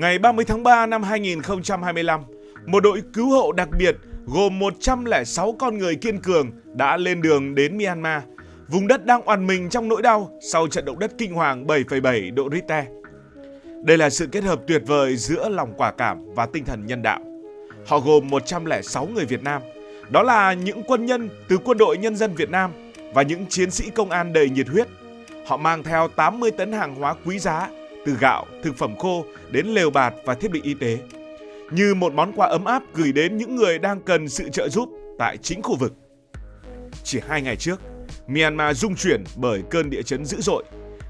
Ngày 30 tháng 3 năm 2025, một đội cứu hộ đặc biệt gồm 106 con người kiên cường đã lên đường đến Myanmar, vùng đất đang oằn mình trong nỗi đau sau trận động đất kinh hoàng 7,7 độ Richter. Đây là sự kết hợp tuyệt vời giữa lòng quả cảm và tinh thần nhân đạo. Họ gồm 106 người Việt Nam, đó là những quân nhân từ Quân đội Nhân dân Việt Nam và những chiến sĩ công an đầy nhiệt huyết. Họ mang theo 80 tấn hàng hóa quý giá, từ gạo, thực phẩm khô đến lều bạt và thiết bị y tế, như một món quà ấm áp gửi đến những người đang cần sự trợ giúp tại chính khu vực. Chỉ 2 ngày trước, Myanmar rung chuyển bởi cơn địa chấn dữ dội,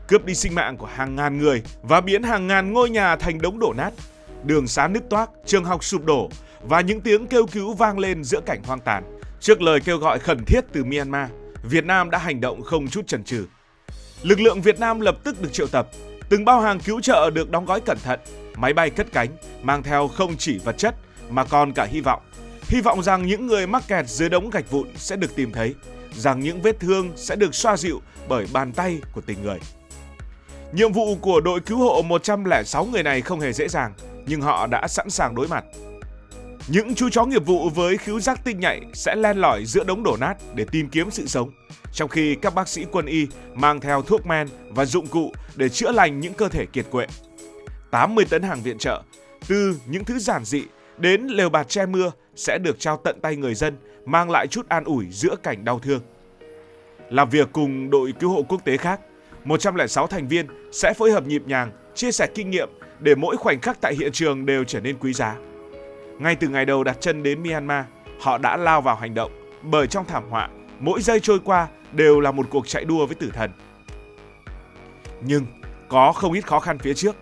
cướp đi sinh mạng của hàng ngàn người và biến hàng ngàn ngôi nhà thành đống đổ nát, đường xá nứt toác, trường học sụp đổ và những tiếng kêu cứu vang lên giữa cảnh hoang tàn. Trước lời kêu gọi khẩn thiết từ Myanmar, Việt Nam đã hành động không chút chần chừ. Lực lượng Việt Nam lập tức được triệu tập, từng bao hàng cứu trợ được đóng gói cẩn thận, máy bay cất cánh, mang theo không chỉ vật chất mà còn cả hy vọng. Hy vọng rằng những người mắc kẹt dưới đống gạch vụn sẽ được tìm thấy, rằng những vết thương sẽ được xoa dịu bởi bàn tay của tình người. Nhiệm vụ của đội cứu hộ 106 người này không hề dễ dàng, nhưng họ đã sẵn sàng đối mặt. Những chú chó nghiệp vụ với khứu giác tinh nhạy sẽ len lỏi giữa đống đổ nát để tìm kiếm sự sống, trong khi các bác sĩ quân y mang theo thuốc men và dụng cụ để chữa lành những cơ thể kiệt quệ. 80 tấn hàng viện trợ, từ những thứ giản dị đến lều bạt che mưa sẽ được trao tận tay người dân, mang lại chút an ủi giữa cảnh đau thương. Làm việc cùng đội cứu hộ quốc tế khác, 106 thành viên sẽ phối hợp nhịp nhàng, chia sẻ kinh nghiệm để mỗi khoảnh khắc tại hiện trường đều trở nên quý giá. Ngay từ ngày đầu đặt chân đến Myanmar, họ đã lao vào hành động, bởi trong thảm họa, mỗi giây trôi qua đều là một cuộc chạy đua với tử thần. Nhưng có không ít khó khăn phía trước.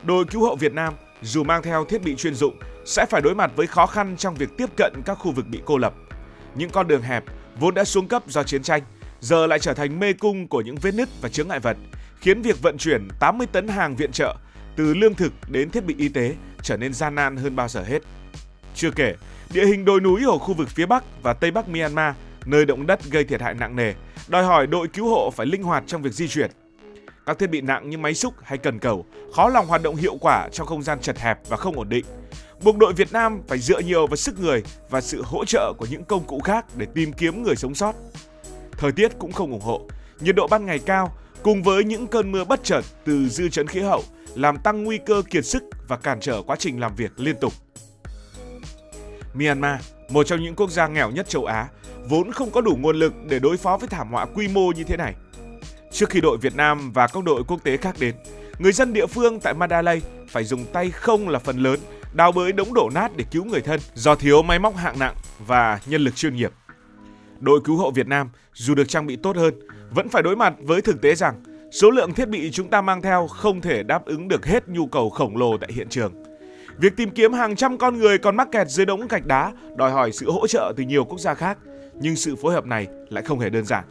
Đội cứu hộ Việt Nam, dù mang theo thiết bị chuyên dụng, sẽ phải đối mặt với khó khăn trong việc tiếp cận các khu vực bị cô lập. Những con đường hẹp vốn đã xuống cấp do chiến tranh, giờ lại trở thành mê cung của những vết nứt và chướng ngại vật, khiến việc vận chuyển 80 tấn hàng viện trợ, từ lương thực đến thiết bị y tế, trở nên gian nan hơn bao giờ hết. Chưa kể, địa hình đồi núi ở khu vực phía Bắc và Tây Bắc Myanmar, nơi động đất gây thiệt hại nặng nề, đòi hỏi đội cứu hộ phải linh hoạt trong việc di chuyển. Các thiết bị nặng như máy xúc hay cần cẩu khó lòng hoạt động hiệu quả trong không gian chật hẹp và không ổn định, buộc đội Việt Nam phải dựa nhiều vào sức người và sự hỗ trợ của những công cụ khác để tìm kiếm người sống sót. Thời tiết cũng không ủng hộ, nhiệt độ ban ngày cao cùng với những cơn mưa bất chợt từ dư chấn khí hậu làm tăng nguy cơ kiệt sức và cản trở quá trình làm việc liên tục. Myanmar, một trong những quốc gia nghèo nhất châu Á, vốn không có đủ nguồn lực để đối phó với thảm họa quy mô như thế này. Trước khi đội Việt Nam và các đội quốc tế khác đến, người dân địa phương tại Mandalay phải dùng tay không là phần lớn đào bới đống đổ nát để cứu người thân do thiếu máy móc hạng nặng và nhân lực chuyên nghiệp. Đội cứu hộ Việt Nam dù được trang bị tốt hơn, vẫn phải đối mặt với thực tế rằng số lượng thiết bị chúng ta mang theo không thể đáp ứng được hết nhu cầu khổng lồ tại hiện trường. Việc tìm kiếm hàng trăm con người còn mắc kẹt dưới đống gạch đá đòi hỏi sự hỗ trợ từ nhiều quốc gia khác, nhưng sự phối hợp này lại không hề đơn giản.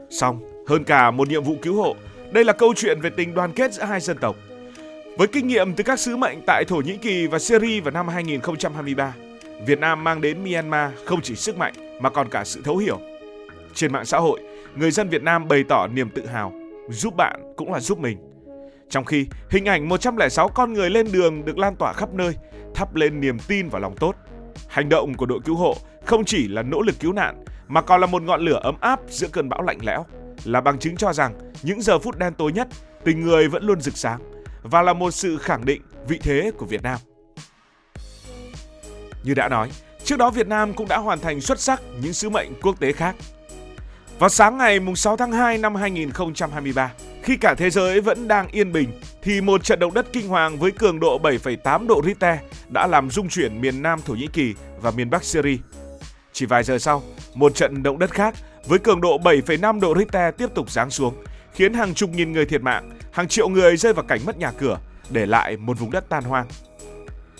Song, hơn cả một nhiệm vụ cứu hộ, đây là câu chuyện về tình đoàn kết giữa hai dân tộc. Với kinh nghiệm từ các sứ mệnh tại Thổ Nhĩ Kỳ và Syria vào năm 2023, Việt Nam mang đến Myanmar không chỉ sức mạnh mà còn cả sự thấu hiểu. Trên mạng xã hội, người dân Việt Nam bày tỏ niềm tự hào, giúp bạn cũng là giúp mình. Trong khi hình ảnh 106 con người lên đường được lan tỏa khắp nơi, thắp lên niềm tin vào lòng tốt. Hành động của đội cứu hộ không chỉ là nỗ lực cứu nạn, mà còn là một ngọn lửa ấm áp giữa cơn bão lạnh lẽo, là bằng chứng cho rằng những giờ phút đen tối nhất, tình người vẫn luôn rực sáng, và là một sự khẳng định vị thế của Việt Nam. Như đã nói, trước đó Việt Nam cũng đã hoàn thành xuất sắc những sứ mệnh quốc tế khác. Vào sáng ngày 6 tháng 2 năm 2023, khi cả thế giới vẫn đang yên bình, thì một trận động đất kinh hoàng với cường độ 7,8 độ Richter đã làm rung chuyển miền Nam Thổ Nhĩ Kỳ và miền Bắc Syria. Chỉ vài giờ sau, một trận động đất khác với cường độ 7,5 độ Richter tiếp tục giáng xuống, khiến hàng chục nghìn người thiệt mạng, hàng triệu người rơi vào cảnh mất nhà cửa, để lại một vùng đất tan hoang.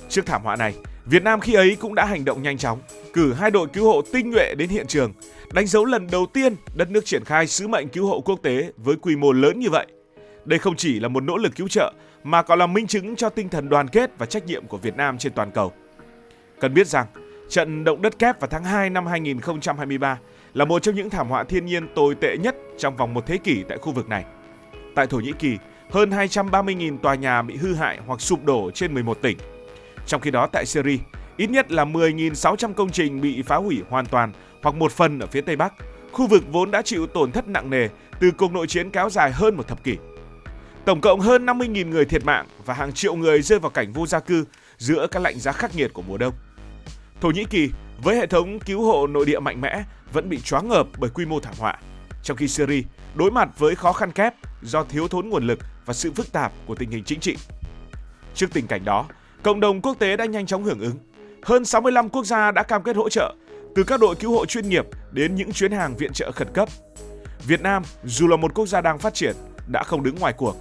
Trước thảm họa này, Việt Nam khi ấy cũng đã hành động nhanh chóng, cử 2 đội cứu hộ tinh nhuệ đến hiện trường, đánh dấu lần đầu tiên đất nước triển khai sứ mệnh cứu hộ quốc tế với quy mô lớn như vậy. Đây không chỉ là một nỗ lực cứu trợ, mà còn là minh chứng cho tinh thần đoàn kết và trách nhiệm của Việt Nam trên toàn cầu. Cần biết rằng, trận động đất kép vào tháng 2 năm 2023 là một trong những thảm họa thiên nhiên tồi tệ nhất trong vòng một thế kỷ tại khu vực này. Tại Thổ Nhĩ Kỳ, hơn 230.000 tòa nhà bị hư hại hoặc sụp đổ trên 11 tỉnh. Trong khi đó tại Syria, ít nhất là 10.600 công trình bị phá hủy hoàn toàn hoặc một phần ở phía Tây Bắc, khu vực vốn đã chịu tổn thất nặng nề từ cuộc nội chiến kéo dài hơn một thập kỷ. Tổng cộng hơn 50.000 người thiệt mạng và hàng triệu người rơi vào cảnh vô gia cư giữa các lạnh giá khắc nghiệt của mùa đông. Thổ Nhĩ Kỳ với hệ thống cứu hộ nội địa mạnh mẽ vẫn bị choáng ngợp bởi quy mô thảm họa, trong khi Syria đối mặt với khó khăn kép do thiếu thốn nguồn lực và sự phức tạp của tình hình chính trị. Trước tình cảnh đó, cộng đồng quốc tế đã nhanh chóng hưởng ứng. Hơn 65 quốc gia đã cam kết hỗ trợ, từ các đội cứu hộ chuyên nghiệp đến những chuyến hàng viện trợ khẩn cấp. Việt Nam, dù là một quốc gia đang phát triển, đã không đứng ngoài cuộc.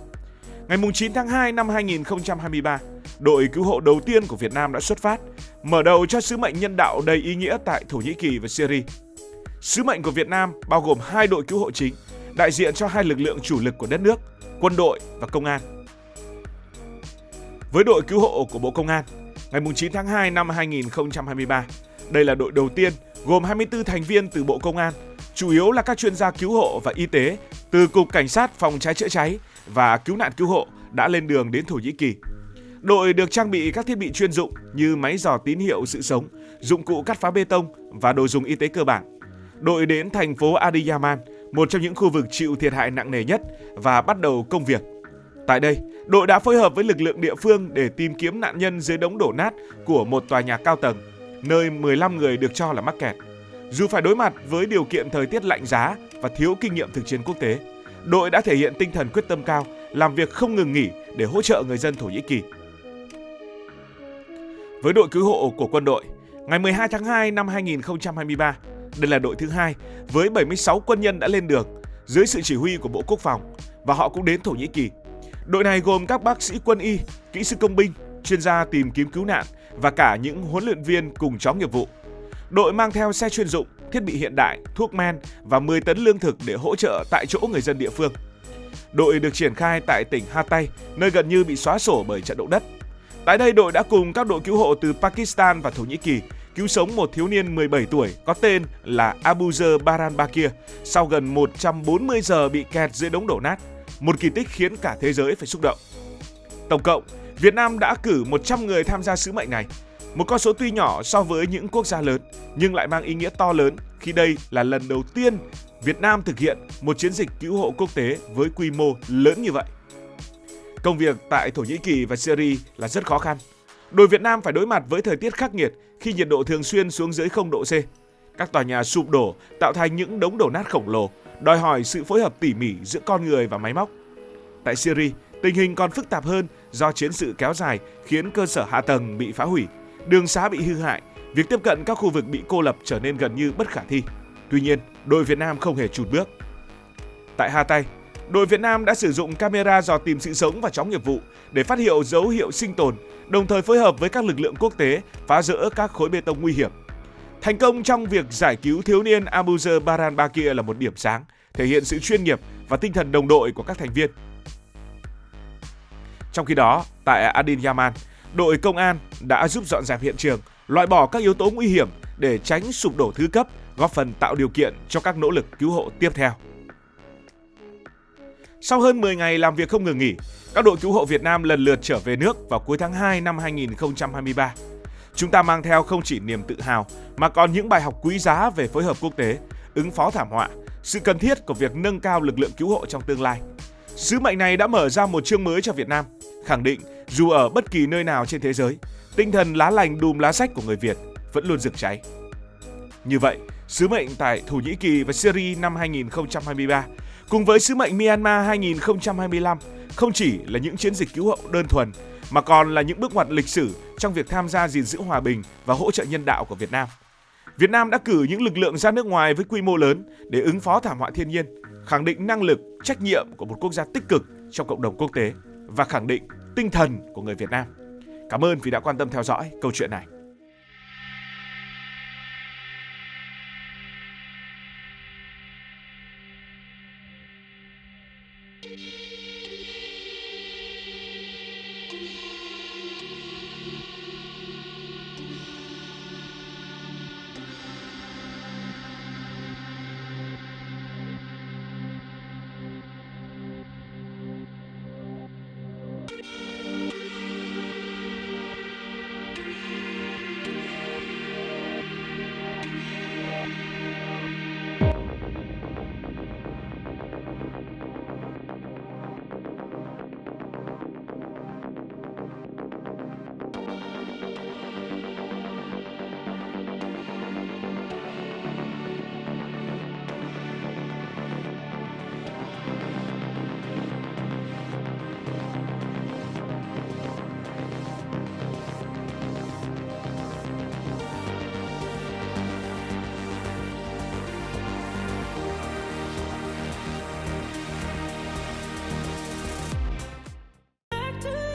Ngày 9 tháng 2 năm 2023, đội cứu hộ đầu tiên của Việt Nam đã xuất phát, mở đầu cho sứ mệnh nhân đạo đầy ý nghĩa tại Thổ Nhĩ Kỳ và Syria. Sứ mệnh của Việt Nam bao gồm 2 đội cứu hộ chính, đại diện cho 2 lực lượng chủ lực của đất nước, quân đội và công an. Với đội cứu hộ của Bộ Công an, ngày 9 tháng 2 năm 2023, đây là đội đầu tiên gồm 24 thành viên từ Bộ Công an, chủ yếu là các chuyên gia cứu hộ và y tế từ Cục Cảnh sát Phòng cháy chữa cháy và Cứu nạn cứu hộ đã lên đường đến Thổ Nhĩ Kỳ. Đội được trang bị các thiết bị chuyên dụng như máy dò tín hiệu sự sống, dụng cụ cắt phá bê tông và đồ dùng y tế cơ bản. Đội đến thành phố Adiyaman, một trong những khu vực chịu thiệt hại nặng nề nhất, và bắt đầu công việc. Tại đây, đội đã phối hợp với lực lượng địa phương để tìm kiếm nạn nhân dưới đống đổ nát của một tòa nhà cao tầng, nơi 15 người được cho là mắc kẹt. Dù phải đối mặt với điều kiện thời tiết lạnh giá và thiếu kinh nghiệm thực chiến quốc tế, đội đã thể hiện tinh thần quyết tâm cao, làm việc không ngừng nghỉ để hỗ trợ người dân Thổ Nhĩ Kỳ. Với đội cứu hộ của quân đội, ngày 12 tháng 2 năm 2023, đây là đội thứ 2 với 76 quân nhân đã lên đường dưới sự chỉ huy của Bộ Quốc phòng, và họ cũng đến Thổ Nhĩ Kỳ. Đội này gồm các bác sĩ quân y, kỹ sư công binh, chuyên gia tìm kiếm cứu nạn và cả những huấn luyện viên cùng chó nghiệp vụ. Đội mang theo xe chuyên dụng, thiết bị hiện đại, thuốc men và 10 tấn lương thực để hỗ trợ tại chỗ người dân địa phương. Đội được triển khai tại tỉnh Hatay, nơi gần như bị xóa sổ bởi trận động đất. Tại đây, đội đã cùng các đội cứu hộ từ Pakistan và Thổ Nhĩ Kỳ cứu sống một thiếu niên 17 tuổi có tên là Abuzer Baranbakir sau gần 140 giờ bị kẹt dưới đống đổ nát, một kỳ tích khiến cả thế giới phải xúc động. Tổng cộng, Việt Nam đã cử 100 người tham gia sứ mệnh này, một con số tuy nhỏ so với những quốc gia lớn nhưng lại mang ý nghĩa to lớn khi đây là lần đầu tiên Việt Nam thực hiện một chiến dịch cứu hộ quốc tế với quy mô lớn như vậy. Công việc tại Thổ Nhĩ Kỳ và Syria là rất khó khăn. Đội Việt Nam phải đối mặt với thời tiết khắc nghiệt khi nhiệt độ thường xuyên xuống dưới 0 độ C. Các tòa nhà sụp đổ tạo thành những đống đổ nát khổng lồ, đòi hỏi sự phối hợp tỉ mỉ giữa con người và máy móc. Tại Syria, tình hình còn phức tạp hơn do chiến sự kéo dài khiến cơ sở hạ tầng bị phá hủy, đường xá bị hư hại, việc tiếp cận các khu vực bị cô lập trở nên gần như bất khả thi. Tuy nhiên, đội Việt Nam không hề chùn bước. Tại Hatay, đội Việt Nam đã sử dụng camera dò tìm sự sống và chó nghiệp vụ để phát hiện dấu hiệu sinh tồn, đồng thời phối hợp với các lực lượng quốc tế phá rỡ các khối bê tông nguy hiểm. Thành công trong việc giải cứu thiếu niên Abuzer Baranbakir là một điểm sáng, thể hiện sự chuyên nghiệp và tinh thần đồng đội của các thành viên. Trong khi đó, tại Adiyaman, đội công an đã giúp dọn dẹp hiện trường, loại bỏ các yếu tố nguy hiểm để tránh sụp đổ thứ cấp, góp phần tạo điều kiện cho các nỗ lực cứu hộ tiếp theo. Sau hơn 10 ngày làm việc không ngừng nghỉ, các đội cứu hộ Việt Nam lần lượt trở về nước vào cuối tháng 2 năm 2023. Chúng ta mang theo không chỉ niềm tự hào mà còn những bài học quý giá về phối hợp quốc tế, ứng phó thảm họa, sự cần thiết của việc nâng cao lực lượng cứu hộ trong tương lai. Sứ mệnh này đã mở ra một chương mới cho Việt Nam, khẳng định dù ở bất kỳ nơi nào trên thế giới, tinh thần lá lành đùm lá rách của người Việt vẫn luôn rực cháy. Như vậy, sứ mệnh tại Thổ Nhĩ Kỳ và Syria năm 2023 cùng với sứ mệnh Myanmar 2025 không chỉ là những chiến dịch cứu hộ đơn thuần mà còn là những bước ngoặt lịch sử trong việc tham gia gìn giữ hòa bình và hỗ trợ nhân đạo của Việt Nam. Việt Nam đã cử những lực lượng ra nước ngoài với quy mô lớn để ứng phó thảm họa thiên nhiên, khẳng định năng lực, trách nhiệm của một quốc gia tích cực trong cộng đồng quốc tế và khẳng định tinh thần của người Việt Nam. Cảm ơn vì đã quan tâm theo dõi câu chuyện này.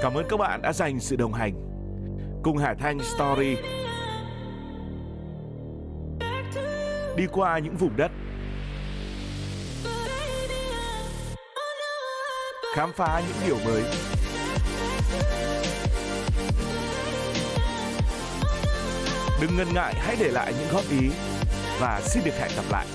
Cảm ơn các bạn đã dành sự đồng hành cùng Hải Thanh Story đi qua những vùng đất, khám phá những điều mới. Đừng ngần ngại, hãy để lại những góp ý và xin được hẹn gặp lại.